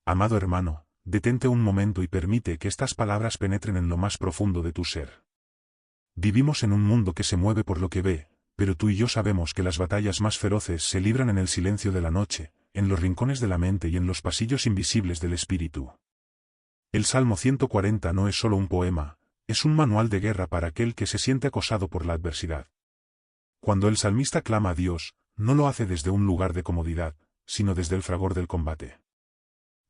Amado hermano, detente un momento y permite que estas palabras penetren en lo más profundo de tu ser. Vivimos en un mundo que se mueve por lo que ve, pero tú y yo sabemos que las batallas más feroces se libran en el silencio de la noche, en los rincones de la mente y en los pasillos invisibles del espíritu. El Salmo 140 no es solo un poema, es un manual de guerra para aquel que se siente acosado por la adversidad. Cuando el salmista clama a Dios, no lo hace desde un lugar de comodidad, sino desde el fragor del combate.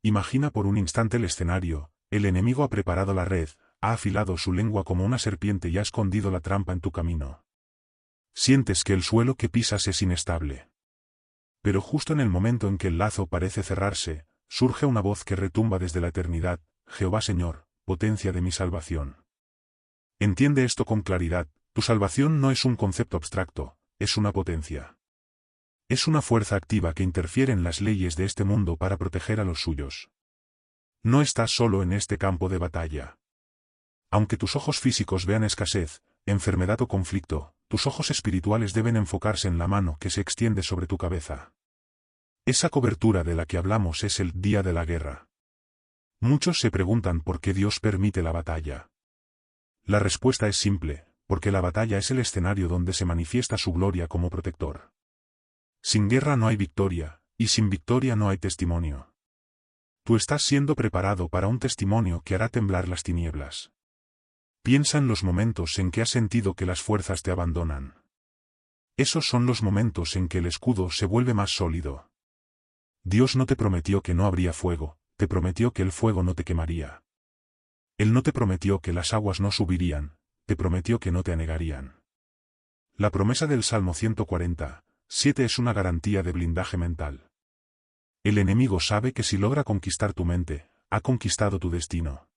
Imagina por un instante el escenario: el enemigo ha preparado la red, ha afilado su lengua como una serpiente y ha escondido la trampa en tu camino. Sientes que el suelo que pisas es inestable. Pero justo en el momento en que el lazo parece cerrarse, surge una voz que retumba desde la eternidad: Jehová Señor, potencia de mi salvación. Entiende esto con claridad: tu salvación no es un concepto abstracto, es una potencia. Es una fuerza activa que interfiere en las leyes de este mundo para proteger a los suyos. No estás solo en este campo de batalla. Aunque tus ojos físicos vean escasez, enfermedad o conflicto, tus ojos espirituales deben enfocarse en la mano que se extiende sobre tu cabeza. Esa cobertura de la que hablamos es el día de la guerra. Muchos se preguntan por qué Dios permite la batalla. La respuesta es simple: porque la batalla es el escenario donde se manifiesta su gloria como protector. Sin guerra no hay victoria, y sin victoria no hay testimonio. Tú estás siendo preparado para un testimonio que hará temblar las tinieblas. Piensa en los momentos en que has sentido que las fuerzas te abandonan. Esos son los momentos en que el escudo se vuelve más sólido. Dios no te prometió que no habría fuego, te prometió que el fuego no te quemaría. Él no te prometió que las aguas no subirían, te prometió que no te anegarían. La promesa del Salmo 140:7 es una garantía de blindaje mental. El enemigo sabe que si logra conquistar tu mente, ha conquistado tu destino.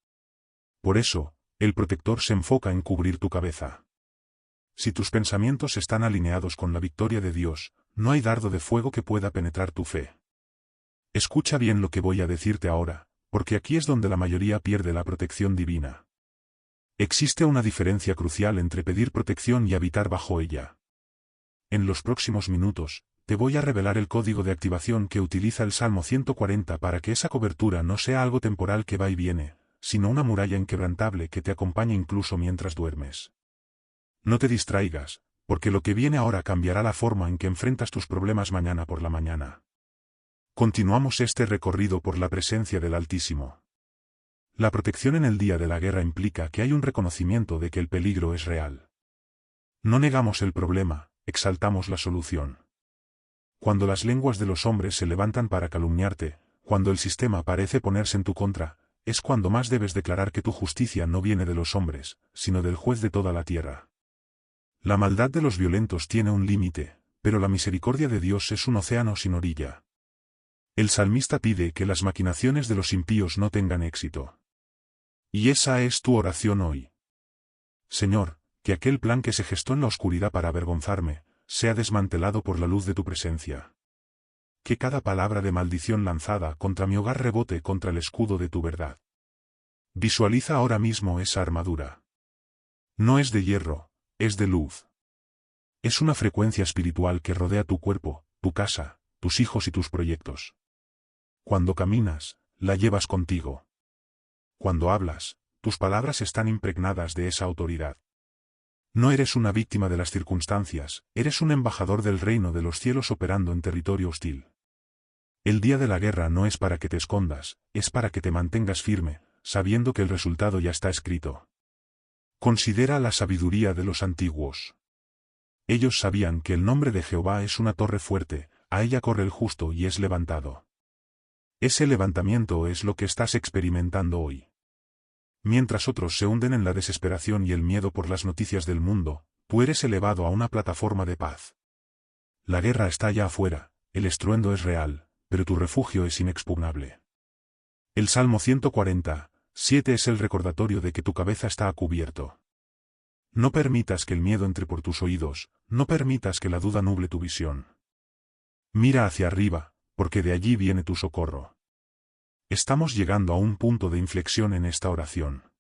Por eso, el protector se enfoca en cubrir tu cabeza. Si tus pensamientos están alineados con la victoria de Dios, no hay dardo de fuego que pueda penetrar tu fe. Escucha bien lo que voy a decirte ahora, porque aquí es donde la mayoría pierde la protección divina. Existe una diferencia crucial entre pedir protección y habitar bajo ella. En los próximos minutos, te voy a revelar el código de activación que utiliza el Salmo 140 para que esa cobertura no sea algo temporal que va y viene, sino una muralla inquebrantable que te acompañe incluso mientras duermes. No te distraigas, porque lo que viene ahora cambiará la forma en que enfrentas tus problemas mañana por la mañana. Continuamos este recorrido por la presencia del Altísimo. La protección en el día de la guerra implica que hay un reconocimiento de que el peligro es real. No negamos el problema, exaltamos la solución. Cuando las lenguas de los hombres se levantan para calumniarte, cuando el sistema parece ponerse en tu contra, es cuando más debes declarar que tu justicia no viene de los hombres, sino del juez de toda la tierra. La maldad de los violentos tiene un límite, pero la misericordia de Dios es un océano sin orilla. El salmista pide que las maquinaciones de los impíos no tengan éxito. Y esa es tu oración hoy. Señor, que aquel plan que se gestó en la oscuridad para avergonzarme, sea desmantelado por la luz de tu presencia. Que cada palabra de maldición lanzada contra mi hogar rebote contra el escudo de tu verdad. Visualiza ahora mismo esa armadura. No es de hierro, es de luz. Es una frecuencia espiritual que rodea tu cuerpo, tu casa, tus hijos y tus proyectos. Cuando caminas, la llevas contigo. Cuando hablas, tus palabras están impregnadas de esa autoridad. No eres una víctima de las circunstancias, eres un embajador del reino de los cielos operando en territorio hostil. El día de la guerra no es para que te escondas, es para que te mantengas firme, sabiendo que el resultado ya está escrito. Considera la sabiduría de los antiguos. Ellos sabían que el nombre de Jehová es una torre fuerte, a ella corre el justo y es levantado. Ese levantamiento es lo que estás experimentando hoy. Mientras otros se hunden en la desesperación y el miedo por las noticias del mundo, tú eres elevado a una plataforma de paz. La guerra está allá afuera, el estruendo es real, pero tu refugio es inexpugnable. El Salmo 140:7 es el recordatorio de que tu cabeza está a cubierto. No permitas que el miedo entre por tus oídos, no permitas que la duda nuble tu visión. Mira hacia arriba, porque de allí viene tu socorro. Estamos llegando a un punto de inflexión en esta oración.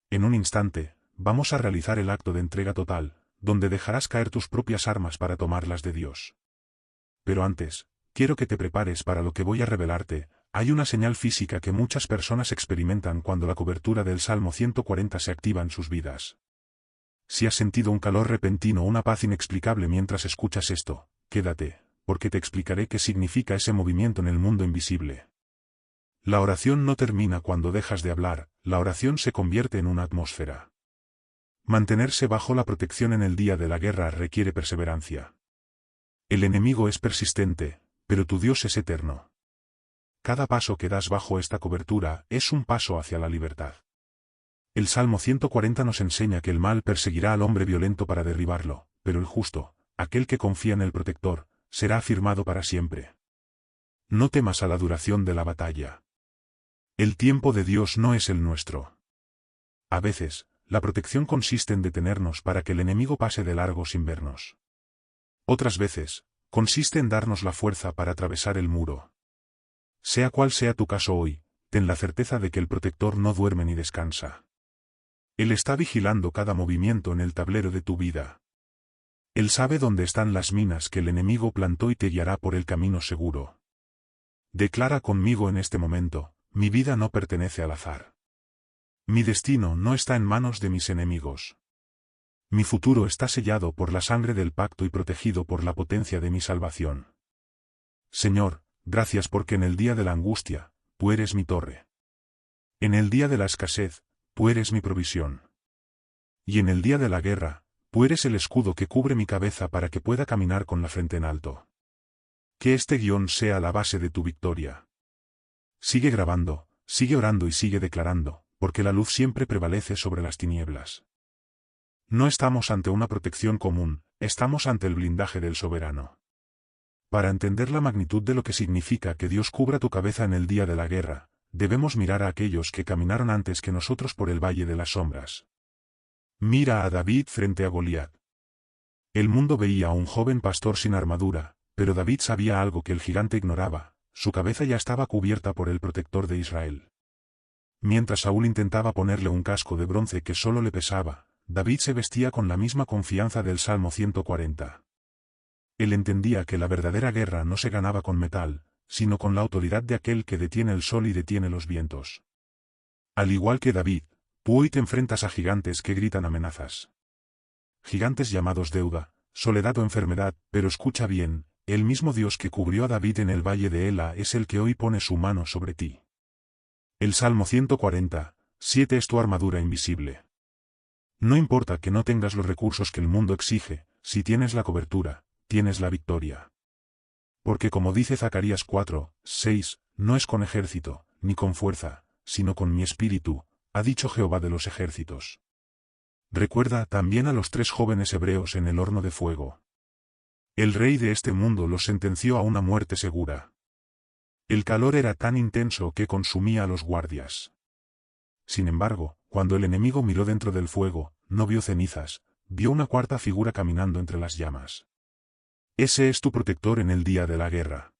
En un instante, vamos a realizar el acto de entrega total, donde dejarás caer tus propias armas para tomarlas de Dios. Pero antes, quiero que te prepares para lo que voy a revelarte, Hay una señal física que muchas personas experimentan cuando la cobertura del Salmo 140 se activa en sus vidas. Si has sentido un calor repentino o una paz inexplicable mientras escuchas esto, quédate, porque te explicaré qué significa ese movimiento en el mundo invisible. La oración no termina cuando dejas de hablar, la oración se convierte en una atmósfera. Mantenerse bajo la protección en el día de la guerra requiere perseverancia. El enemigo es persistente, pero tu Dios es eterno. Cada paso que das bajo esta cobertura es un paso hacia la libertad. El Salmo 140 nos enseña que el mal perseguirá al hombre violento para derribarlo, pero el justo, aquel que confía en el protector, será afirmado para siempre. No temas a la duración de la batalla. El tiempo de Dios no es el nuestro. A veces, la protección consiste en detenernos para que el enemigo pase de largo sin vernos. Otras veces, consiste en darnos la fuerza para atravesar el muro. Sea cual sea tu caso hoy, ten la certeza de que el protector no duerme ni descansa. Él está vigilando cada movimiento en el tablero de tu vida. Él sabe dónde están las minas que el enemigo plantó y te guiará por el camino seguro. Declara conmigo en este momento, mi vida no pertenece al azar. Mi destino no está en manos de mis enemigos. Mi futuro está sellado por la sangre del pacto y protegido por la potencia de mi salvación. Señor, gracias porque en el día de la angustia, tú eres mi torre. En el día de la escasez, tú eres mi provisión. Y en el día de la guerra, tú eres el escudo que cubre mi cabeza para que pueda caminar con la frente en alto. Que este guión sea la base de tu victoria. Sigue grabando, sigue orando y sigue declarando, porque la luz siempre prevalece sobre las tinieblas. No estamos ante una protección común, estamos ante el blindaje del soberano. Para entender la magnitud de lo que significa que Dios cubra tu cabeza en el día de la guerra, debemos mirar a aquellos que caminaron antes que nosotros por el valle de las sombras. Mira a David frente a Goliat. El mundo veía a un joven pastor sin armadura, pero David sabía algo que el gigante ignoraba, su cabeza ya estaba cubierta por el protector de Israel. Mientras Saúl intentaba ponerle un casco de bronce que solo le pesaba, David se vestía con la misma confianza del Salmo 140. Él entendía que la verdadera guerra no se ganaba con metal, sino con la autoridad de aquel que detiene el sol y detiene los vientos. Al igual que David, tú hoy te enfrentas a gigantes que gritan amenazas. Gigantes llamados deuda, soledad o enfermedad, pero escucha bien, el mismo Dios que cubrió a David en el valle de Ela es el que hoy pone su mano sobre ti. El Salmo 140, 7 es tu armadura invisible. No importa que no tengas los recursos que el mundo exige, si tienes la cobertura, tienes la victoria. Porque como dice Zacarías 4, 6, no es con ejército, ni con fuerza, sino con mi espíritu, ha dicho Jehová de los ejércitos. Recuerda también a los 3 jóvenes hebreos en el horno de fuego. El rey de este mundo los sentenció a una muerte segura. El calor era tan intenso que consumía a los guardias. Sin embargo, cuando el enemigo miró dentro del fuego, no vio cenizas, vio una cuarta figura caminando entre las llamas. Ese es tu protector en el día de la guerra.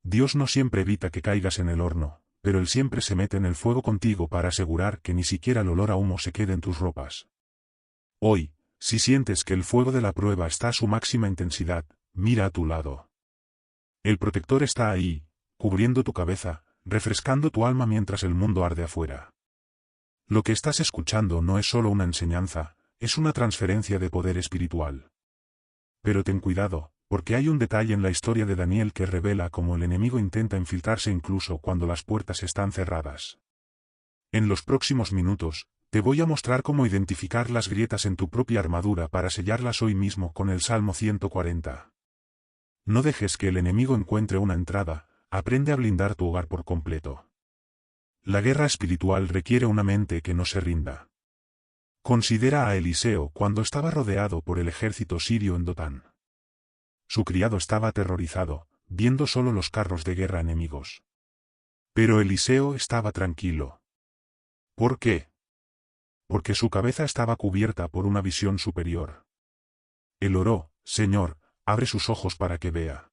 Dios no siempre evita que caigas en el horno, pero Él siempre se mete en el fuego contigo para asegurar que ni siquiera el olor a humo se quede en tus ropas. Hoy, si sientes que el fuego de la prueba está a su máxima intensidad, mira a tu lado. El protector está ahí, cubriendo tu cabeza, refrescando tu alma mientras el mundo arde afuera. Lo que estás escuchando no es solo una enseñanza, es una transferencia de poder espiritual. Pero ten cuidado, porque hay un detalle en la historia de Daniel que revela cómo el enemigo intenta infiltrarse incluso cuando las puertas están cerradas. En los próximos minutos, te voy a mostrar cómo identificar las grietas en tu propia armadura para sellarlas hoy mismo con el Salmo 140. No dejes que el enemigo encuentre una entrada, aprende a blindar tu hogar por completo. La guerra espiritual requiere una mente que no se rinda. Considera a Eliseo cuando estaba rodeado por el ejército sirio en Dotán. Su criado estaba aterrorizado, viendo solo los carros de guerra enemigos. Pero Eliseo estaba tranquilo. ¿Por qué? Porque su cabeza estaba cubierta por una visión superior. Él oró, Señor, abre sus ojos para que vea.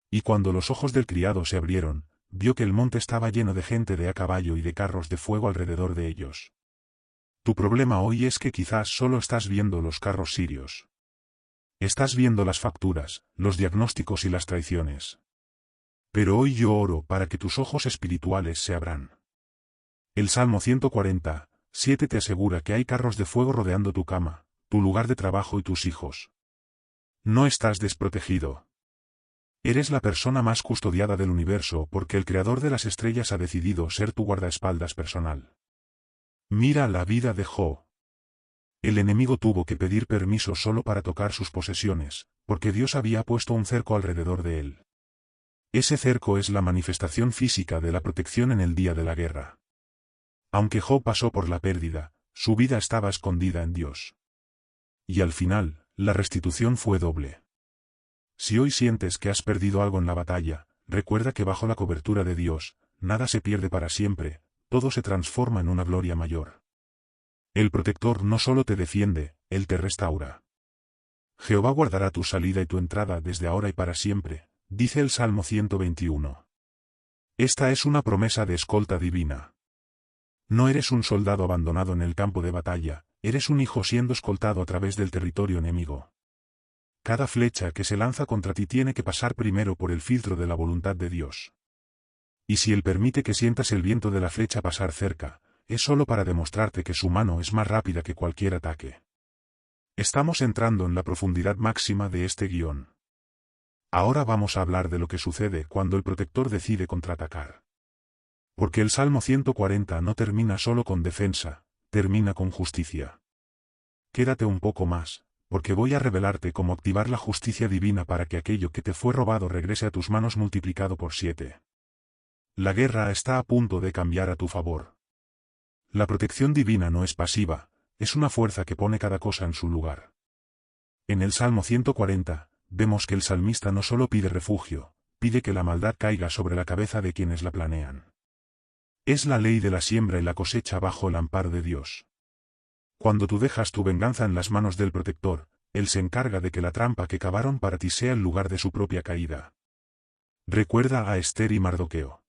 Y cuando los ojos del criado se abrieron, vio que el monte estaba lleno de gente de a caballo y de carros de fuego alrededor de ellos. Tu problema hoy es que quizás solo estás viendo los carros sirios. Estás viendo las facturas, los diagnósticos y las traiciones. Pero hoy yo oro para que tus ojos espirituales se abran. El Salmo 147 te asegura que hay carros de fuego rodeando tu cama, tu lugar de trabajo y tus hijos. No estás desprotegido. Eres la persona más custodiada del universo porque el Creador de las estrellas ha decidido ser tu guardaespaldas personal. Mira la vida de Job. El enemigo tuvo que pedir permiso solo para tocar sus posesiones, porque Dios había puesto un cerco alrededor de él. Ese cerco es la manifestación física de la protección en el día de la guerra. Aunque Job pasó por la pérdida, su vida estaba escondida en Dios. Y al final, la restitución fue doble. Si hoy sientes que has perdido algo en la batalla, recuerda que bajo la cobertura de Dios, nada se pierde para siempre, todo se transforma en una gloria mayor. El protector no solo te defiende, Él te restaura. Jehová guardará tu salida y tu entrada desde ahora y para siempre, dice el Salmo 121. Esta es una promesa de escolta divina. No eres un soldado abandonado en el campo de batalla, eres un hijo siendo escoltado a través del territorio enemigo. Cada flecha que se lanza contra ti tiene que pasar primero por el filtro de la voluntad de Dios. Y si Él permite que sientas el viento de la flecha pasar cerca, es solo para demostrarte que su mano es más rápida que cualquier ataque. Estamos entrando en la profundidad máxima de este guión. Ahora vamos a hablar de lo que sucede cuando el protector decide contraatacar. Porque el Salmo 140 no termina solo con defensa, termina con justicia. Quédate un poco más, porque voy a revelarte cómo activar la justicia divina para que aquello que te fue robado regrese a tus manos multiplicado por 7. La guerra está a punto de cambiar a tu favor. La protección divina no es pasiva, es una fuerza que pone cada cosa en su lugar. En el Salmo 140, vemos que el salmista no solo pide refugio, pide que la maldad caiga sobre la cabeza de quienes la planean. Es la ley de la siembra y la cosecha bajo el amparo de Dios. Cuando tú dejas tu venganza en las manos del protector, Él se encarga de que la trampa que cavaron para ti sea el lugar de su propia caída. Recuerda a Esther y Mardoqueo.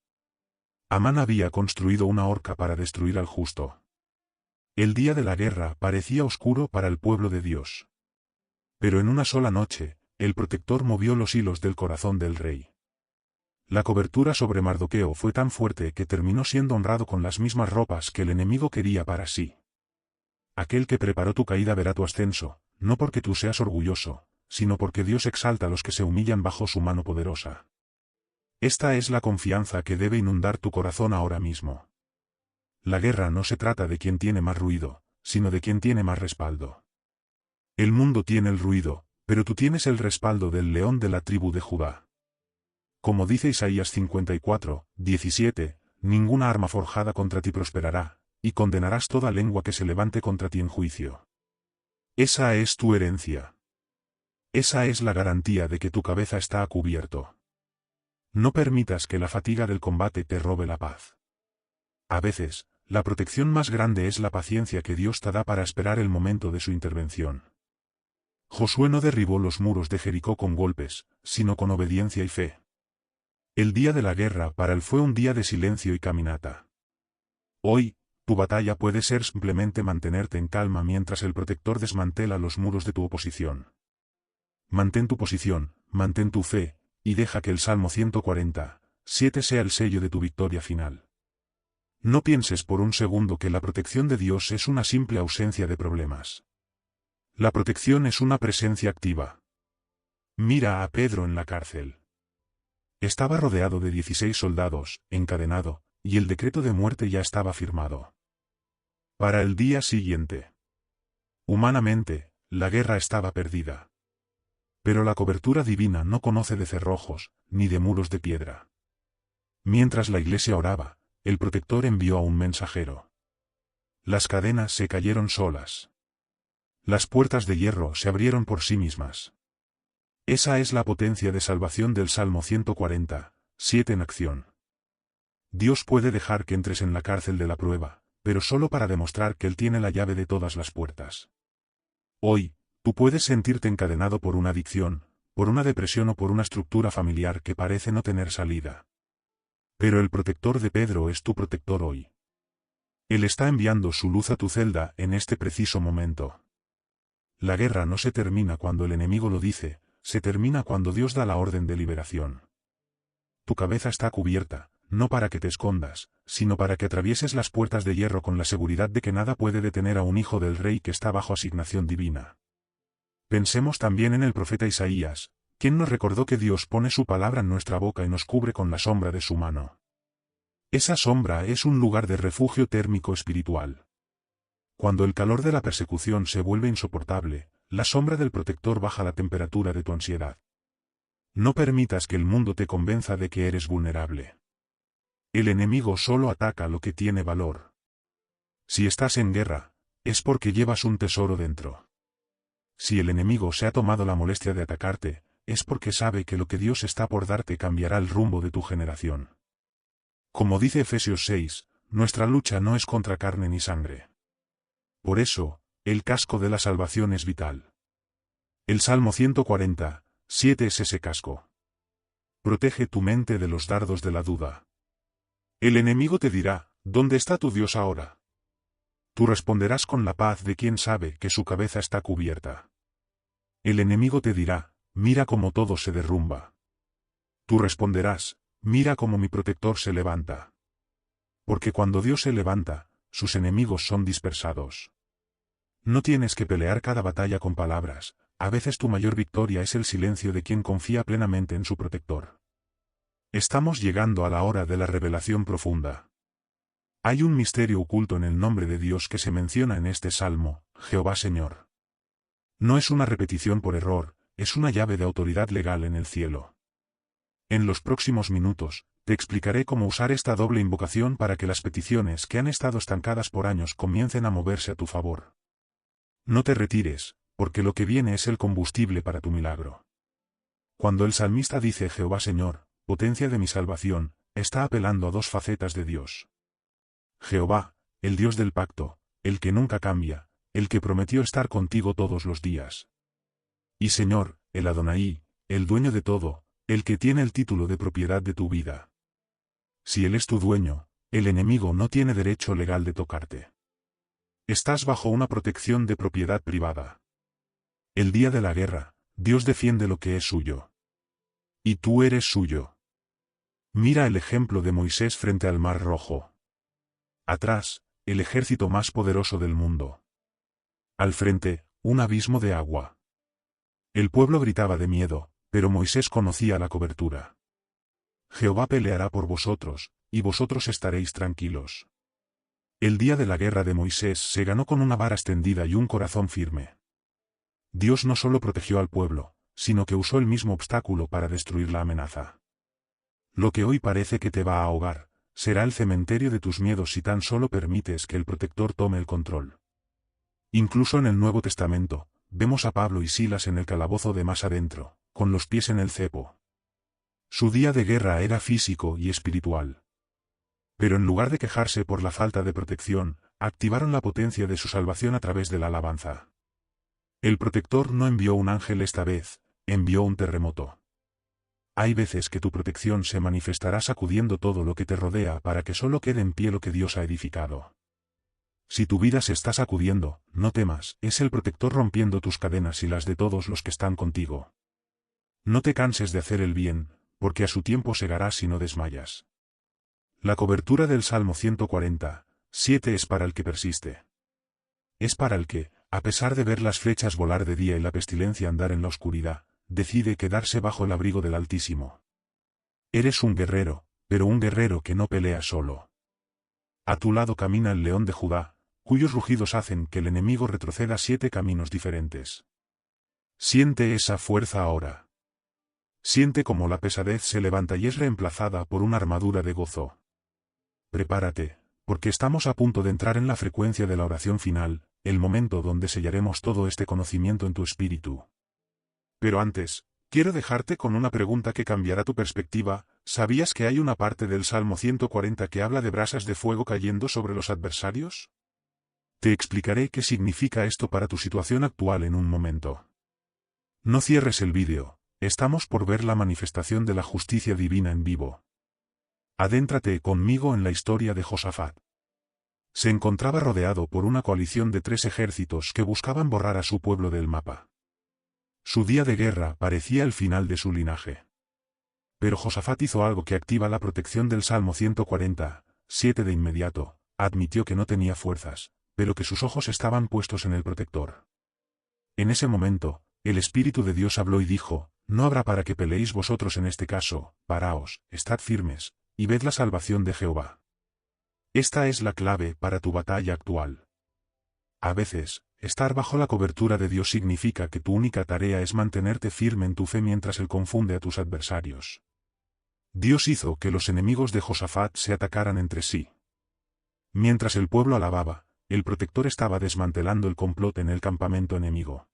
Amán había construido una horca para destruir al justo. El día de la guerra parecía oscuro para el pueblo de Dios. Pero en una sola noche, el protector movió los hilos del corazón del rey. La cobertura sobre Mardoqueo fue tan fuerte que terminó siendo honrado con las mismas ropas que el enemigo quería para sí. Aquel que preparó tu caída verá tu ascenso, no porque tú seas orgulloso, sino porque Dios exalta a los que se humillan bajo su mano poderosa. Esta es la confianza que debe inundar tu corazón ahora mismo. La guerra no se trata de quien tiene más ruido, sino de quien tiene más respaldo. El mundo tiene el ruido, pero tú tienes el respaldo del león de la tribu de Judá. Como dice Isaías 54, 17, ninguna arma forjada contra ti prosperará, y condenarás toda lengua que se levante contra ti en juicio. Esa es tu herencia. Esa es la garantía de que tu cabeza está a cubierto. No permitas que la fatiga del combate te robe la paz. A veces, la protección más grande es la paciencia que Dios te da para esperar el momento de su intervención. Josué no derribó los muros de Jericó con golpes, sino con obediencia y fe. El día de la guerra para él fue un día de silencio y caminata. Hoy, tu batalla puede ser simplemente mantenerte en calma mientras el protector desmantela los muros de tu oposición. Mantén tu posición, mantén tu fe, y deja que el Salmo 147 sea el sello de tu victoria final. No pienses por un segundo que la protección de Dios es una simple ausencia de problemas. La protección es una presencia activa. Mira a Pedro en la cárcel. Estaba rodeado de 16 soldados, encadenado, y el decreto de muerte ya estaba firmado. Para el día siguiente. Humanamente, la guerra estaba perdida. Pero la cobertura divina no conoce de cerrojos, ni de muros de piedra. Mientras la iglesia oraba, el protector envió a un mensajero. Las cadenas se cayeron solas. Las puertas de hierro se abrieron por sí mismas. Esa es la potencia de salvación del Salmo 147 en acción. Dios puede dejar que entres en la cárcel de la prueba, pero solo para demostrar que Él tiene la llave de todas las puertas. Hoy, tú puedes sentirte encadenado por una adicción, por una depresión o por una estructura familiar que parece no tener salida. Pero el protector de Pedro es tu protector hoy. Él está enviando su luz a tu celda en este preciso momento. La guerra no se termina cuando el enemigo lo dice, se termina cuando Dios da la orden de liberación. tu cabeza está cubierta, no para que te escondas, sino para que atravieses las puertas de hierro con la seguridad de que nada puede detener a un hijo del rey que está bajo asignación divina. Pensemos también en el profeta Isaías, quien nos recordó que Dios pone su palabra en nuestra boca y nos cubre con la sombra de su mano. Esa sombra es un lugar de refugio térmico espiritual. Cuando el calor de la persecución se vuelve insoportable, la sombra del protector baja la temperatura de tu ansiedad. No permitas que el mundo te convenza de que eres vulnerable. El enemigo solo ataca lo que tiene valor. Si estás en guerra, es porque llevas un tesoro dentro. Si el enemigo se ha tomado la molestia de atacarte, es porque sabe que lo que Dios está por darte cambiará el rumbo de tu generación. Como dice Efesios 6, nuestra lucha no es contra carne ni sangre. Por eso, el casco de la salvación es vital. El Salmo 140:7 es ese casco. Protege tu mente de los dardos de la duda. El enemigo te dirá, ¿dónde está tu Dios ahora? Tú responderás con la paz de quien sabe que su cabeza está cubierta. El enemigo te dirá, mira cómo todo se derrumba. Tú responderás, mira cómo mi protector se levanta. Porque cuando Dios se levanta, sus enemigos son dispersados. No tienes que pelear cada batalla con palabras, a veces tu mayor victoria es el silencio de quien confía plenamente en su protector. Estamos llegando a la hora de la revelación profunda. Hay un misterio oculto en el nombre de Dios que se menciona en este salmo, Jehová Señor. No es una repetición por error, es una llave de autoridad legal en el cielo. En los próximos minutos, te explicaré cómo usar esta doble invocación para que las peticiones que han estado estancadas por años comiencen a moverse a tu favor. No te retires, porque lo que viene es el combustible para tu milagro. Cuando el salmista dice Jehová Señor, potencia de mi salvación, está apelando a dos facetas de Dios. Jehová, el Dios del pacto, el que nunca cambia, el que prometió estar contigo todos los días. Y Señor, el Adonai, el dueño de todo, el que tiene el título de propiedad de tu vida. Si Él es tu dueño, el enemigo no tiene derecho legal de tocarte. Estás bajo una protección de propiedad privada. El día de la guerra, Dios defiende lo que es suyo. Y tú eres suyo. Mira el ejemplo de Moisés frente al Mar Rojo. Atrás, el ejército más poderoso del mundo. Al frente, un abismo de agua. El pueblo gritaba de miedo, pero Moisés conocía la cobertura. Jehová peleará por vosotros, y vosotros estaréis tranquilos. El día de la guerra de Moisés se ganó con una vara extendida y un corazón firme. Dios no solo protegió al pueblo, sino que usó el mismo obstáculo para destruir la amenaza. Lo que hoy parece que te va a ahogar, será el cementerio de tus miedos si tan solo permites que el protector tome el control. Incluso en el Nuevo Testamento, vemos a Pablo y Silas en el calabozo de más adentro, con los pies en el cepo. Su día de guerra era físico y espiritual. Pero en lugar de quejarse por la falta de protección, activaron la potencia de su salvación a través de la alabanza. El protector no envió un ángel esta vez, envió un terremoto. Hay veces que tu protección se manifestará sacudiendo todo lo que te rodea para que solo quede en pie lo que Dios ha edificado. Si tu vida se está sacudiendo, no temas, es el protector rompiendo tus cadenas y las de todos los que están contigo. No te canses de hacer el bien, porque a su tiempo segarás si no desmayas. La cobertura del Salmo 140:7 es para el que persiste. Es para el que, a pesar de ver las flechas volar de día y la pestilencia andar en la oscuridad, decide quedarse bajo el abrigo del Altísimo. Eres un guerrero, pero un guerrero que no pelea solo. A tu lado camina el león de Judá, cuyos rugidos hacen que el enemigo retroceda 7 caminos diferentes. Siente esa fuerza ahora. Siente cómo la pesadez se levanta y es reemplazada por una armadura de gozo. Prepárate, porque estamos a punto de entrar en la frecuencia de la oración final, el momento donde sellaremos todo este conocimiento en tu espíritu. Pero antes, quiero dejarte con una pregunta que cambiará tu perspectiva. ¿Sabías que hay una parte del Salmo 140 que habla de brasas de fuego cayendo sobre los adversarios? Te explicaré qué significa esto para tu situación actual en un momento. No cierres el vídeo, estamos por ver la manifestación de la justicia divina en vivo. Adéntrate conmigo en la historia de Josafat. Se encontraba rodeado por una coalición de 3 ejércitos que buscaban borrar a su pueblo del mapa. Su día de guerra parecía el final de su linaje. Pero Josafat hizo algo que activa la protección del Salmo 147 de inmediato. Admitió que no tenía fuerzas, pero que sus ojos estaban puestos en el protector. En ese momento, el Espíritu de Dios habló y dijo: no habrá para que peleéis vosotros en este caso, paraos, estad firmes, y ved la salvación de Jehová. Esta es la clave para tu batalla actual. A veces, estar bajo la cobertura de Dios significa que tu única tarea es mantenerte firme en tu fe mientras Él confunde a tus adversarios. Dios hizo que los enemigos de Josafat se atacaran entre sí. Mientras el pueblo alababa, el protector estaba desmantelando el complot en el campamento enemigo.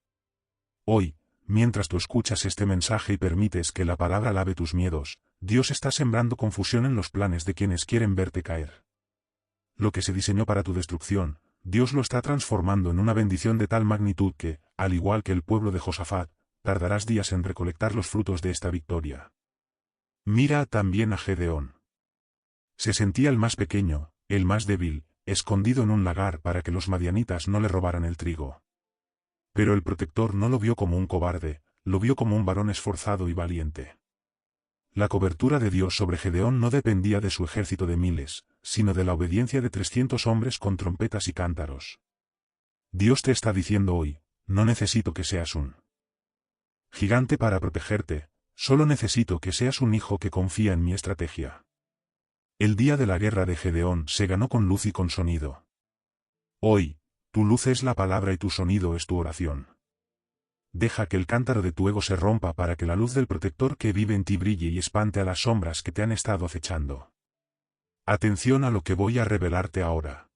Hoy, mientras tú escuchas este mensaje y permites que la palabra lave tus miedos, Dios está sembrando confusión en los planes de quienes quieren verte caer. Lo que se diseñó para tu destrucción, Dios lo está transformando en una bendición de tal magnitud que, al igual que el pueblo de Josafat, tardarás días en recolectar los frutos de esta victoria. Mira también a Gedeón. Se sentía el más pequeño, el más débil, escondido en un lagar para que los madianitas no le robaran el trigo. Pero el protector no lo vio como un cobarde, lo vio como un varón esforzado y valiente. La cobertura de Dios sobre Gedeón no dependía de su ejército de miles, sino de la obediencia de 300 hombres con trompetas y cántaros. Dios te está diciendo hoy: no necesito que seas un gigante para protegerte, solo necesito que seas un hijo que confía en mi estrategia. El día de la guerra de Gedeón se ganó con luz y con sonido. Hoy, tu luz es la palabra y tu sonido es tu oración. Deja que el cántaro de tu ego se rompa para que la luz del protector que vive en ti brille y espante a las sombras que te han estado acechando. Atención a lo que voy a revelarte ahora.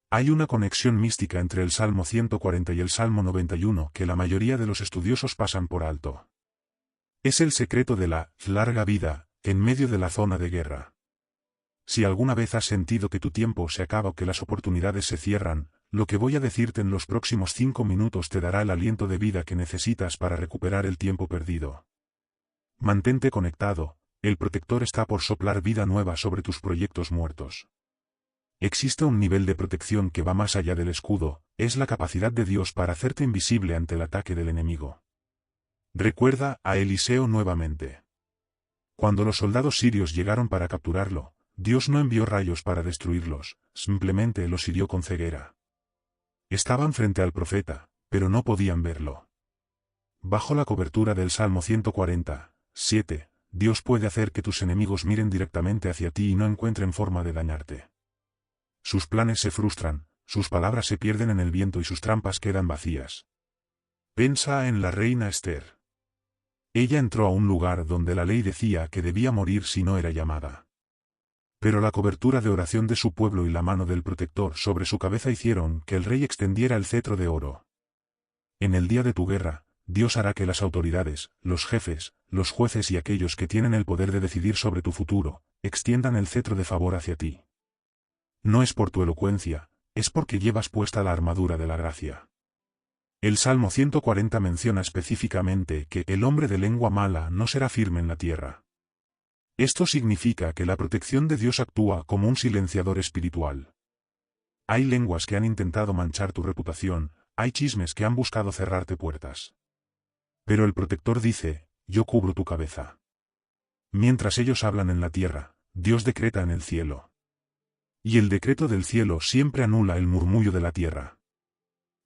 Hay una conexión mística entre el Salmo 140 y el Salmo 91 que la mayoría de los estudiosos pasan por alto. Es el secreto de la larga vida en medio de la zona de guerra. Si alguna vez has sentido que tu tiempo se acaba o que las oportunidades se cierran, lo que voy a decirte en los próximos 5 minutos te dará el aliento de vida que necesitas para recuperar el tiempo perdido. Mantente conectado, el protector está por soplar vida nueva sobre tus proyectos muertos. Existe un nivel de protección que va más allá del escudo, es la capacidad de Dios para hacerte invisible ante el ataque del enemigo. Recuerda a Eliseo nuevamente. Cuando los soldados sirios llegaron para capturarlo, Dios no envió rayos para destruirlos, simplemente los hirió con ceguera. Estaban frente al profeta, pero no podían verlo. Bajo la cobertura del Salmo 147, Dios puede hacer que tus enemigos miren directamente hacia ti y no encuentren forma de dañarte. Sus planes se frustran, sus palabras se pierden en el viento y sus trampas quedan vacías. Piensa en la reina Esther. Ella entró a un lugar donde la ley decía que debía morir si no era llamada. Pero la cobertura de oración de su pueblo y la mano del protector sobre su cabeza hicieron que el rey extendiera el cetro de oro. En el día de tu guerra, Dios hará que las autoridades, los jefes, los jueces y aquellos que tienen el poder de decidir sobre tu futuro, extiendan el cetro de favor hacia ti. No es por tu elocuencia, es porque llevas puesta la armadura de la gracia. El Salmo 140 menciona específicamente que el hombre de lengua mala no será firme en la tierra. Esto significa que la protección de Dios actúa como un silenciador espiritual. Hay lenguas que han intentado manchar tu reputación, hay chismes que han buscado cerrarte puertas. Pero el protector dice: yo cubro tu cabeza. Mientras ellos hablan en la tierra, Dios decreta en el cielo. Y el decreto del cielo siempre anula el murmullo de la tierra.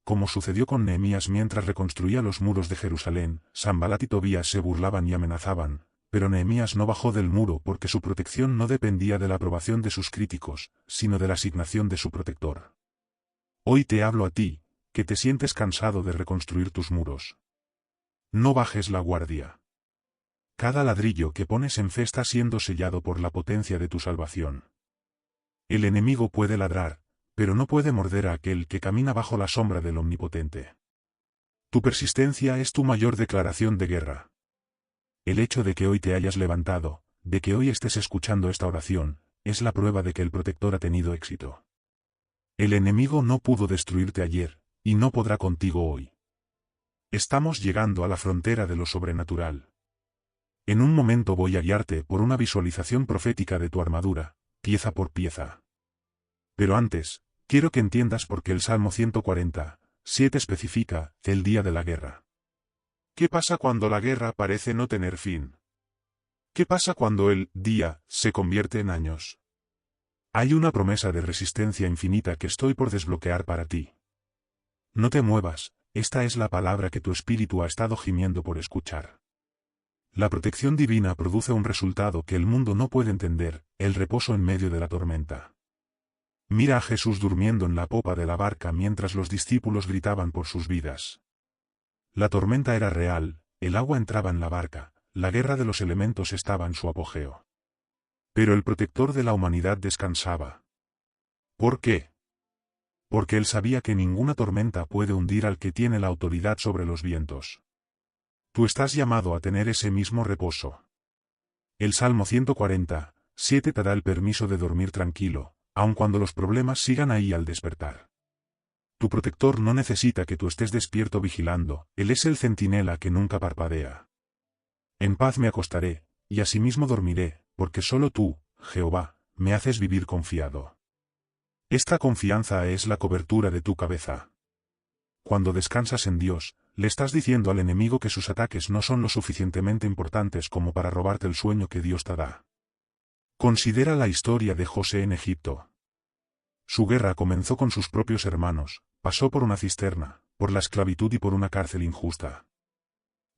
Como sucedió con Nehemías mientras reconstruía los muros de Jerusalén, Sanbalat y Tobías se burlaban y amenazaban, pero Nehemías no bajó del muro porque su protección no dependía de la aprobación de sus críticos, sino de la asignación de su protector. Hoy te hablo a ti, que te sientes cansado de reconstruir tus muros. No bajes la guardia. Cada ladrillo que pones en fe está siendo sellado por la potencia de tu salvación. El enemigo puede ladrar, pero no puede morder a aquel que camina bajo la sombra del Omnipotente. Tu persistencia es tu mayor declaración de guerra. El hecho de que hoy te hayas levantado, de que hoy estés escuchando esta oración, es la prueba de que el protector ha tenido éxito. El enemigo no pudo destruirte ayer, y no podrá contigo hoy. Estamos llegando a la frontera de lo sobrenatural. En un momento voy a guiarte por una visualización profética de tu armadura, pieza por pieza. Pero antes, quiero que entiendas por qué el Salmo 147 especifica el día de la guerra. ¿Qué pasa cuando la guerra parece no tener fin? ¿Qué pasa cuando el día se convierte en años? Hay una promesa de resistencia infinita que estoy por desbloquear para ti. No te muevas, esta es la palabra que tu espíritu ha estado gimiendo por escuchar. La protección divina produce un resultado que el mundo no puede entender, el reposo en medio de la tormenta. Mira a Jesús durmiendo en la popa de la barca mientras los discípulos gritaban por sus vidas. La tormenta era real, el agua entraba en la barca, la guerra de los elementos estaba en su apogeo. Pero el protector de la humanidad descansaba. ¿Por qué? Porque él sabía que ninguna tormenta puede hundir al que tiene la autoridad sobre los vientos. Tú estás llamado a tener ese mismo reposo. El Salmo 147 te da el permiso de dormir tranquilo, aun cuando los problemas sigan ahí al despertar. Tu protector no necesita que tú estés despierto vigilando, él es el centinela que nunca parpadea. En paz me acostaré, y asimismo dormiré, porque solo tú, Jehová, me haces vivir confiado. Esta confianza es la cobertura de tu cabeza. Cuando descansas en Dios, le estás diciendo al enemigo que sus ataques no son lo suficientemente importantes como para robarte el sueño que Dios te da. Considera la historia de José en Egipto. Su guerra comenzó con sus propios hermanos, pasó por una cisterna, por la esclavitud y por una cárcel injusta.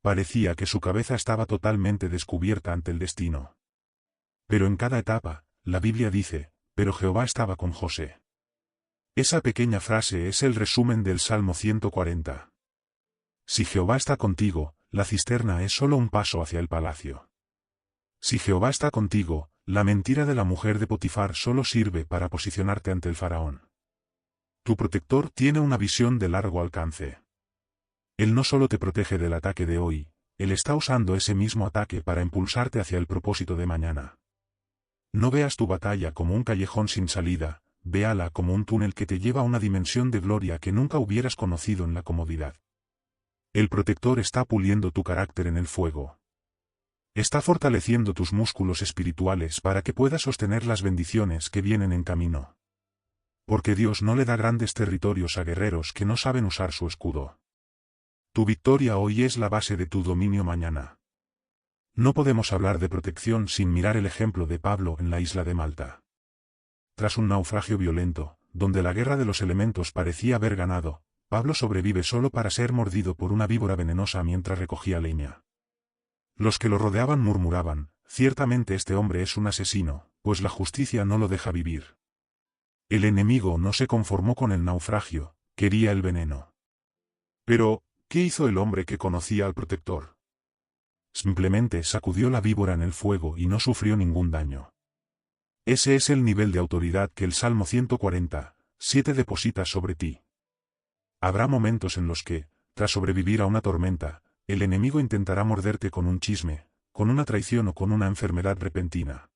Parecía que su cabeza estaba totalmente descubierta ante el destino. Pero en cada etapa, la Biblia dice, pero Jehová estaba con José. Esa pequeña frase es el resumen del Salmo 140. Si Jehová está contigo, la cisterna es solo un paso hacia el palacio. Si Jehová está contigo, la mentira de la mujer de Potifar solo sirve para posicionarte ante el faraón. Tu protector tiene una visión de largo alcance. Él no solo te protege del ataque de hoy, él está usando ese mismo ataque para impulsarte hacia el propósito de mañana. No veas tu batalla como un callejón sin salida, véala como un túnel que te lleva a una dimensión de gloria que nunca hubieras conocido en la comodidad. El protector está puliendo tu carácter en el fuego. Está fortaleciendo tus músculos espirituales para que puedas sostener las bendiciones que vienen en camino. Porque Dios no le da grandes territorios a guerreros que no saben usar su escudo. Tu victoria hoy es la base de tu dominio mañana. No podemos hablar de protección sin mirar el ejemplo de Pablo en la isla de Malta. Tras un naufragio violento, donde la guerra de los elementos parecía haber ganado, Pablo sobrevive solo para ser mordido por una víbora venenosa mientras recogía leña. Los que lo rodeaban murmuraban, ciertamente este hombre es un asesino, pues la justicia no lo deja vivir. El enemigo no se conformó con el naufragio, quería el veneno. Pero, ¿qué hizo el hombre que conocía al protector? Simplemente sacudió la víbora en el fuego y no sufrió ningún daño. Ese es el nivel de autoridad que el Salmo 147 deposita sobre ti. Habrá momentos en los que, tras sobrevivir a una tormenta, el enemigo intentará morderte con un chisme, con una traición o con una enfermedad repentina.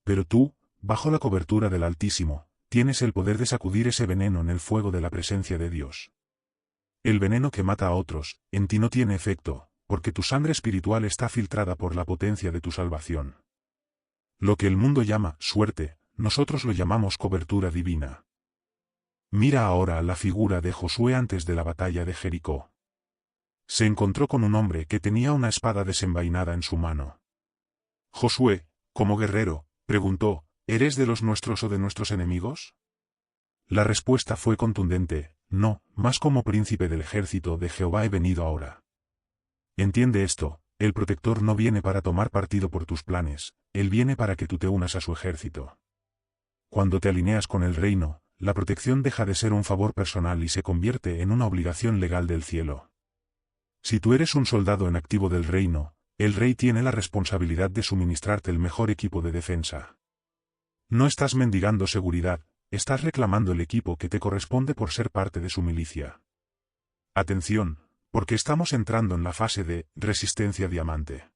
Pero tú, bajo la cobertura del Altísimo, tienes el poder de sacudir ese veneno en el fuego de la presencia de Dios. El veneno que mata a otros, en ti no tiene efecto, porque tu sangre espiritual está filtrada por la potencia de tu salvación. Lo que el mundo llama suerte, nosotros lo llamamos cobertura divina. Mira ahora la figura de Josué antes de la batalla de Jericó. Se encontró con un hombre que tenía una espada desenvainada en su mano. Josué, como guerrero, preguntó, ¿eres de los nuestros o de nuestros enemigos? La respuesta fue contundente, no, más como príncipe del ejército de Jehová he venido ahora. Entiende esto, el protector no viene para tomar partido por tus planes, él viene para que tú te unas a su ejército. Cuando te alineas con el reino, la protección deja de ser un favor personal y se convierte en una obligación legal del cielo. Si tú eres un soldado en activo del reino, el rey tiene la responsabilidad de suministrarte el mejor equipo de defensa. No estás mendigando seguridad, estás reclamando el equipo que te corresponde por ser parte de su milicia. Atención, porque estamos entrando en la fase de resistencia diamante.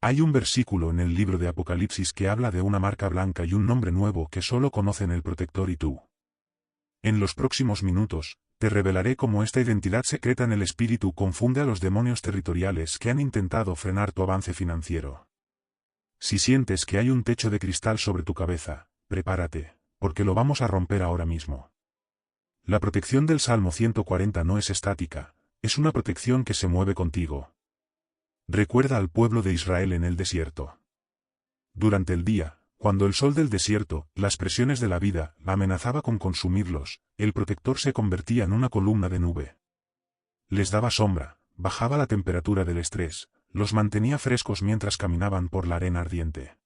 Hay un versículo en el libro de Apocalipsis que habla de una marca blanca y un nombre nuevo que solo conocen el protector y tú. En los próximos minutos, te revelaré cómo esta identidad secreta en el espíritu confunde a los demonios territoriales que han intentado frenar tu avance financiero. Si sientes que hay un techo de cristal sobre tu cabeza, prepárate, porque lo vamos a romper ahora mismo. La protección del Salmo 140 no es estática, es una protección que se mueve contigo. Recuerda al pueblo de Israel en el desierto. Durante el día, cuando el sol del desierto, las presiones de la vida, amenazaba con consumirlos, el protector se convertía en una columna de nube. Les daba sombra, bajaba la temperatura del estrés, los mantenía frescos mientras caminaban por la arena ardiente.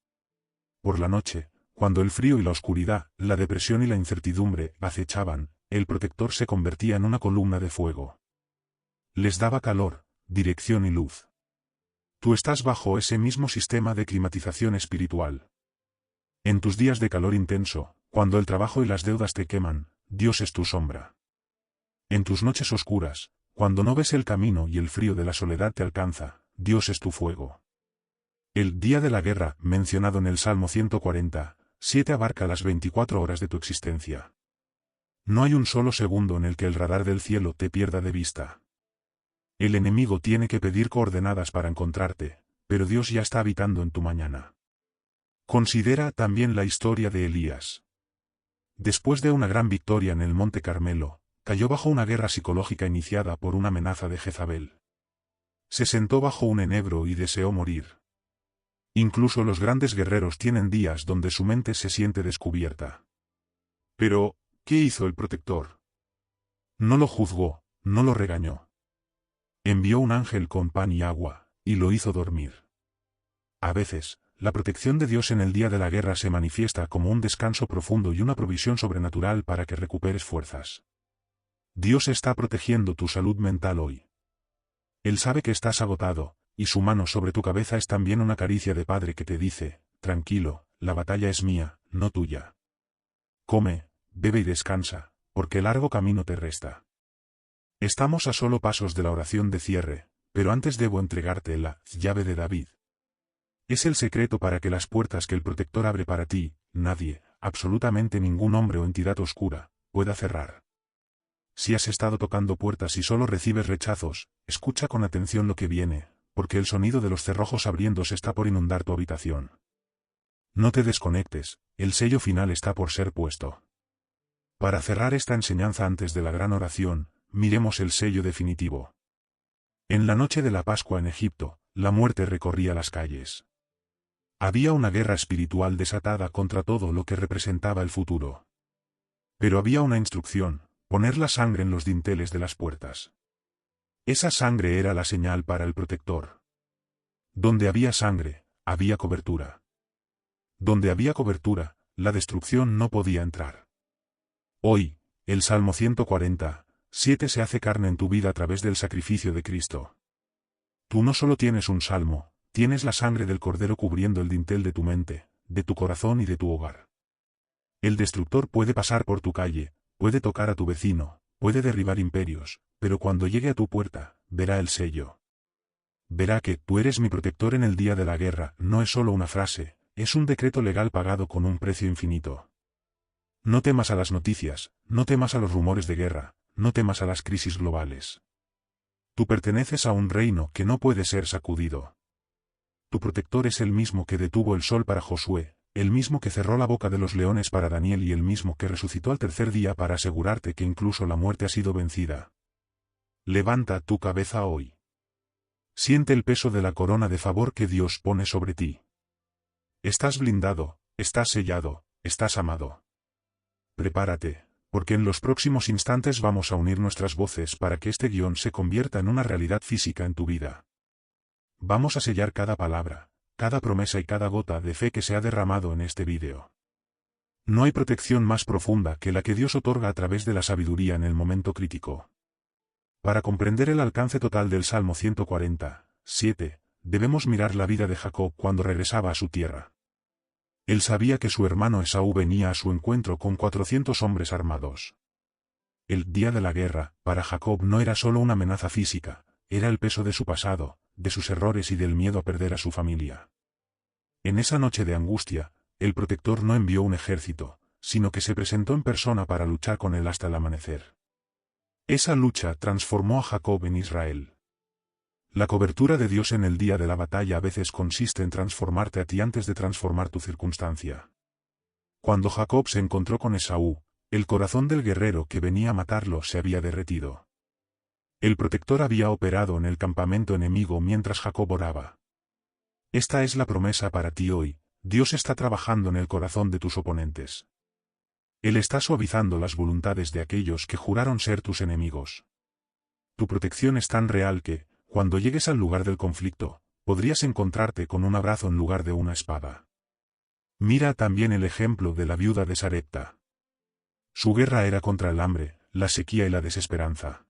Por la noche, cuando el frío y la oscuridad, la depresión y la incertidumbre acechaban, el protector se convertía en una columna de fuego. Les daba calor, dirección y luz. Tú estás bajo ese mismo sistema de climatización espiritual. En tus días de calor intenso, cuando el trabajo y las deudas te queman, Dios es tu sombra. En tus noches oscuras, cuando no ves el camino y el frío de la soledad te alcanza, Dios es tu fuego. El día de la guerra, mencionado en el Salmo 147, abarca las 24 horas de tu existencia. No hay un solo segundo en el que el radar del cielo te pierda de vista. El enemigo tiene que pedir coordenadas para encontrarte, pero Dios ya está habitando en tu mañana. Considera también la historia de Elías. Después de una gran victoria en el Monte Carmelo, cayó bajo una guerra psicológica iniciada por una amenaza de Jezabel. Se sentó bajo un enebro y deseó morir. Incluso los grandes guerreros tienen días donde su mente se siente descubierta. Pero, ¿qué hizo el protector? No lo juzgó, no lo regañó. Envió un ángel con pan y agua, y lo hizo dormir. A veces, la protección de Dios en el día de la guerra se manifiesta como un descanso profundo y una provisión sobrenatural para que recuperes fuerzas. Dios está protegiendo tu salud mental hoy. Él sabe que estás agotado, y su mano sobre tu cabeza es también una caricia de padre que te dice, tranquilo, la batalla es mía, no tuya. Come, bebe y descansa, porque el largo camino te resta. Estamos a solo pasos de la oración de cierre, pero antes debo entregarte la llave de David. Es el secreto para que las puertas que el protector abre para ti, nadie, absolutamente ningún hombre o entidad oscura, pueda cerrar. Si has estado tocando puertas y solo recibes rechazos, escucha con atención lo que viene, porque el sonido de los cerrojos abriéndose está por inundar tu habitación. No te desconectes, el sello final está por ser puesto. Para cerrar esta enseñanza antes de la gran oración, miremos el sello definitivo. En la noche de la Pascua en Egipto, la muerte recorría las calles. Había una guerra espiritual desatada contra todo lo que representaba el futuro. Pero había una instrucción: poner la sangre en los dinteles de las puertas. Esa sangre era la señal para el protector. Donde había sangre, había cobertura. Donde había cobertura, la destrucción no podía entrar. Hoy, el Salmo 147 se hace carne en tu vida a través del sacrificio de Cristo. Tú no solo tienes un salmo, tienes la sangre del Cordero cubriendo el dintel de tu mente, de tu corazón y de tu hogar. El destructor puede pasar por tu calle, puede tocar a tu vecino, puede derribar imperios, pero cuando llegue a tu puerta, verá el sello. Verá que tú eres mi protector en el día de la guerra, no es solo una frase, es un decreto legal pagado con un precio infinito. No temas a las noticias, no temas a los rumores de guerra, no temas a las crisis globales. Tú perteneces a un reino que no puede ser sacudido. Tu protector es el mismo que detuvo el sol para Josué, el mismo que cerró la boca de los leones para Daniel y el mismo que resucitó al tercer día para asegurarte que incluso la muerte ha sido vencida. Levanta tu cabeza hoy. Siente el peso de la corona de favor que Dios pone sobre ti. Estás blindado, estás sellado, estás amado. Prepárate, porque en los próximos instantes vamos a unir nuestras voces para que este guión se convierta en una realidad física en tu vida. Vamos a sellar cada palabra, cada promesa y cada gota de fe que se ha derramado en este vídeo. No hay protección más profunda que la que Dios otorga a través de la sabiduría en el momento crítico. Para comprender el alcance total del Salmo 147, debemos mirar la vida de Jacob cuando regresaba a su tierra. Él sabía que su hermano Esaú venía a su encuentro con 400 hombres armados. El día de la guerra, para Jacob no era solo una amenaza física, era el peso de su pasado, de sus errores y del miedo a perder a su familia. En esa noche de angustia, el protector no envió un ejército, sino que se presentó en persona para luchar con él hasta el amanecer. Esa lucha transformó a Jacob en Israel. La cobertura de Dios en el día de la batalla a veces consiste en transformarte a ti antes de transformar tu circunstancia. Cuando Jacob se encontró con Esaú, el corazón del guerrero que venía a matarlo se había derretido. El protector había operado en el campamento enemigo mientras Jacob oraba. Esta es la promesa para ti hoy: Dios está trabajando en el corazón de tus oponentes. Él está suavizando las voluntades de aquellos que juraron ser tus enemigos. Tu protección es tan real que, cuando llegues al lugar del conflicto, podrías encontrarte con un abrazo en lugar de una espada. Mira también el ejemplo de la viuda de Sarepta. Su guerra era contra el hambre, la sequía y la desesperanza.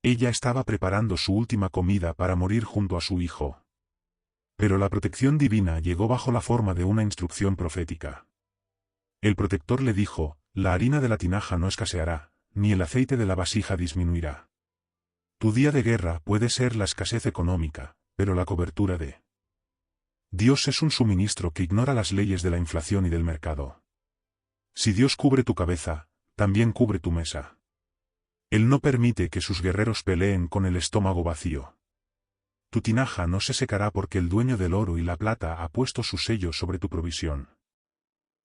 Ella estaba preparando su última comida para morir junto a su hijo. Pero la protección divina llegó bajo la forma de una instrucción profética. El protector le dijo: la harina de la tinaja no escaseará, ni el aceite de la vasija disminuirá. Tu día de guerra puede ser la escasez económica, pero la cobertura de Dios es un suministro que ignora las leyes de la inflación y del mercado. Si Dios cubre tu cabeza, también cubre tu mesa. Él no permite que sus guerreros peleen con el estómago vacío. Tu tinaja no se secará porque el dueño del oro y la plata ha puesto su sello sobre tu provisión.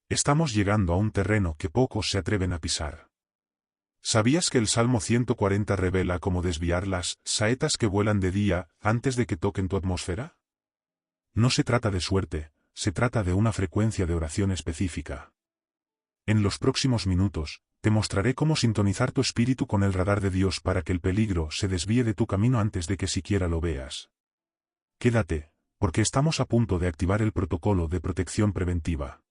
Estamos llegando a un terreno que pocos se atreven a pisar. ¿Sabías que el Salmo 140 revela cómo desviar las saetas que vuelan de día antes de que toquen tu atmósfera? No se trata de suerte, se trata de una frecuencia de oración específica. En los próximos minutos, te mostraré cómo sintonizar tu espíritu con el radar de Dios para que el peligro se desvíe de tu camino antes de que siquiera lo veas. Quédate, porque estamos a punto de activar el protocolo de protección preventiva.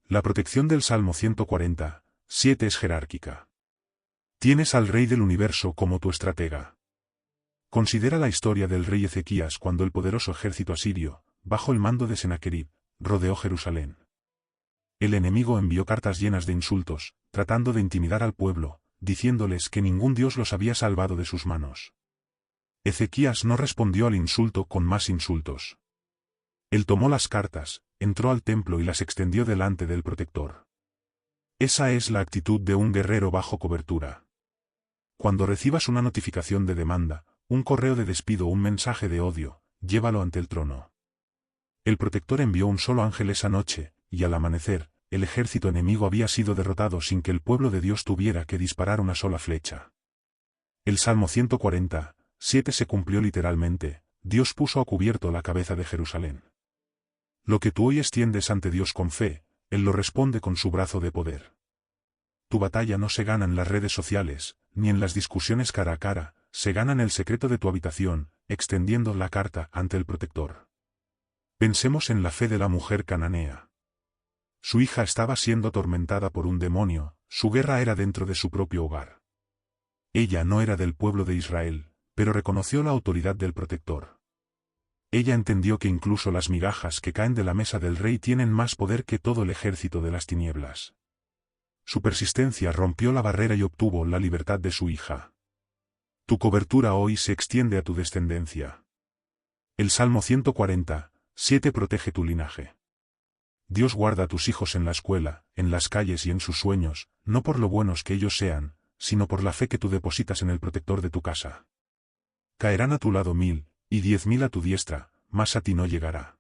La protección del Salmo 140:7 es jerárquica. Tienes al Rey del Universo como tu estratega. Considera la historia del rey Ezequías cuando el poderoso ejército asirio, bajo el mando de Sennacherib, rodeó Jerusalén. El enemigo envió cartas llenas de insultos, tratando de intimidar al pueblo, diciéndoles que ningún Dios los había salvado de sus manos. Ezequías no respondió al insulto con más insultos. Él tomó las cartas, entró al templo y las extendió delante del protector. Esa es la actitud de un guerrero bajo cobertura. Cuando recibas una notificación de demanda, un correo de despido o un mensaje de odio, llévalo ante el trono. El protector envió un solo ángel esa noche, y al amanecer, el ejército enemigo había sido derrotado sin que el pueblo de Dios tuviera que disparar una sola flecha. El Salmo 140:7 se cumplió literalmente: Dios puso a cubierto la cabeza de Jerusalén. Lo que tú hoy extiendes ante Dios con fe, Él lo responde con su brazo de poder. Tu batalla no se gana en las redes sociales, ni en las discusiones cara a cara, se gana en el secreto de tu habitación, extendiendo la carta ante el protector. Pensemos en la fe de la mujer cananea. Su hija estaba siendo atormentada por un demonio, su guerra era dentro de su propio hogar. Ella no era del pueblo de Israel, pero reconoció la autoridad del protector. Ella entendió que incluso las migajas que caen de la mesa del rey tienen más poder que todo el ejército de las tinieblas. Su persistencia rompió la barrera y obtuvo la libertad de su hija. Tu cobertura hoy se extiende a tu descendencia. El Salmo 140:7 protege tu linaje. Dios guarda a tus hijos en la escuela, en las calles y en sus sueños, no por lo buenos que ellos sean, sino por la fe que tú depositas en el protector de tu casa. Caerán a tu lado 1000, y 10.000 a tu diestra, mas a ti no llegará.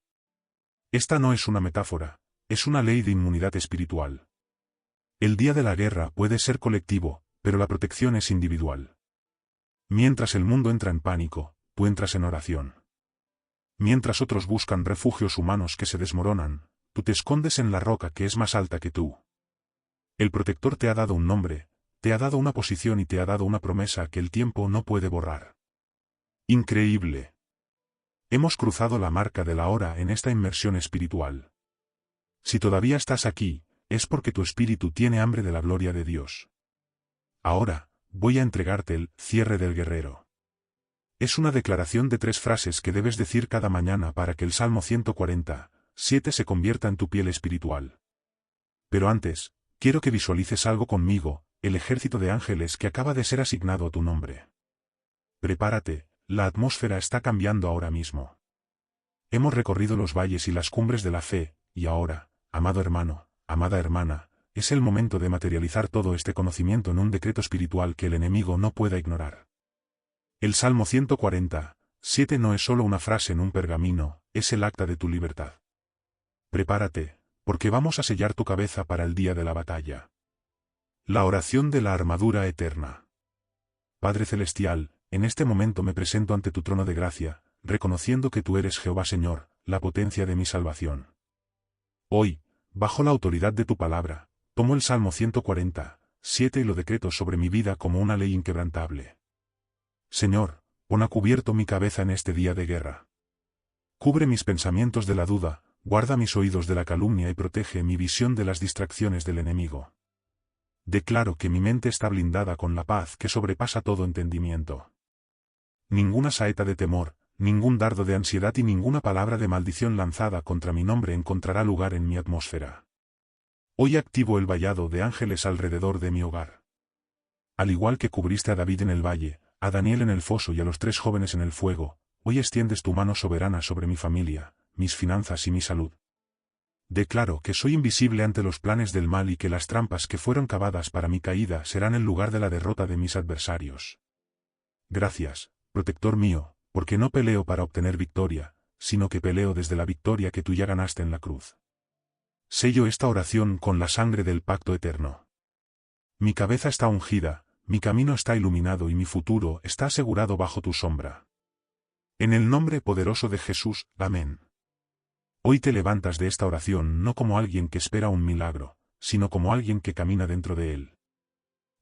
Esta no es una metáfora, es una ley de inmunidad espiritual. El día de la guerra puede ser colectivo, pero la protección es individual. Mientras el mundo entra en pánico, tú entras en oración. Mientras otros buscan refugios humanos que se desmoronan, tú te escondes en la roca que es más alta que tú. El protector te ha dado un nombre, te ha dado una posición y te ha dado una promesa que el tiempo no puede borrar. Increíble. Hemos cruzado la marca de la hora en esta inmersión espiritual. Si todavía estás aquí, es porque tu espíritu tiene hambre de la gloria de Dios. Ahora, voy a entregarte el cierre del guerrero. Es una declaración de 3 frases que debes decir cada mañana para que el Salmo 140:7 se convierta en tu piel espiritual. Pero antes, quiero que visualices algo conmigo, el ejército de ángeles que acaba de ser asignado a tu nombre. Prepárate, la atmósfera está cambiando ahora mismo. Hemos recorrido los valles y las cumbres de la fe, y ahora, amado hermano, amada hermana, es el momento de materializar todo este conocimiento en un decreto espiritual que el enemigo no pueda ignorar. El Salmo 140:7 no es solo una frase en un pergamino, es el acta de tu libertad. Prepárate, porque vamos a sellar tu cabeza para el día de la batalla. La oración de la armadura eterna. Padre Celestial, en este momento me presento ante tu trono de gracia, reconociendo que tú eres Jehová Señor, la potencia de mi salvación. Hoy, bajo la autoridad de tu palabra, tomo el Salmo 147 y lo decreto sobre mi vida como una ley inquebrantable. Señor, pon a cubierto mi cabeza en este día de guerra. Cubre mis pensamientos de la duda, guarda mis oídos de la calumnia y protege mi visión de las distracciones del enemigo. Declaro que mi mente está blindada con la paz que sobrepasa todo entendimiento. Ninguna saeta de temor, ningún dardo de ansiedad y ninguna palabra de maldición lanzada contra mi nombre encontrará lugar en mi atmósfera. Hoy activo el vallado de ángeles alrededor de mi hogar. Al igual que cubriste a David en el valle, a Daniel en el foso y a los 3 jóvenes en el fuego, hoy extiendes tu mano soberana sobre mi familia, mis finanzas y mi salud. Declaro que soy invisible ante los planes del mal y que las trampas que fueron cavadas para mi caída serán el lugar de la derrota de mis adversarios. Gracias, protector mío, porque no peleo para obtener victoria, sino que peleo desde la victoria que tú ya ganaste en la cruz. Sello esta oración con la sangre del pacto eterno. Mi cabeza está ungida, mi camino está iluminado y mi futuro está asegurado bajo tu sombra. En el nombre poderoso de Jesús, amén. Hoy te levantas de esta oración no como alguien que espera un milagro, sino como alguien que camina dentro de él.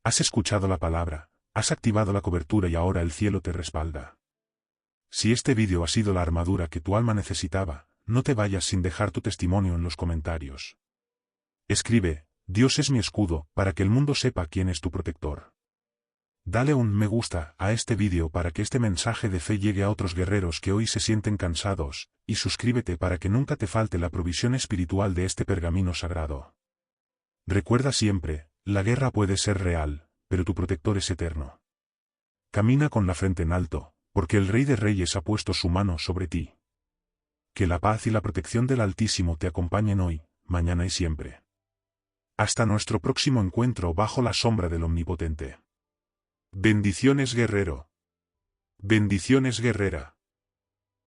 Has escuchado la palabra, has activado la cobertura y ahora el cielo te respalda. Si este vídeo ha sido la armadura que tu alma necesitaba, no te vayas sin dejar tu testimonio en los comentarios. Escribe, Dios es mi escudo, para que el mundo sepa quién es tu protector. Dale un me gusta a este vídeo para que este mensaje de fe llegue a otros guerreros que hoy se sienten cansados, y suscríbete para que nunca te falte la provisión espiritual de este pergamino sagrado. Recuerda siempre, la guerra puede ser real, pero tu protector es eterno. Camina con la frente en alto, porque el Rey de Reyes ha puesto su mano sobre ti. Que la paz y la protección del Altísimo te acompañen hoy, mañana y siempre. Hasta nuestro próximo encuentro bajo la sombra del Omnipotente. Bendiciones guerrero. Bendiciones guerrera.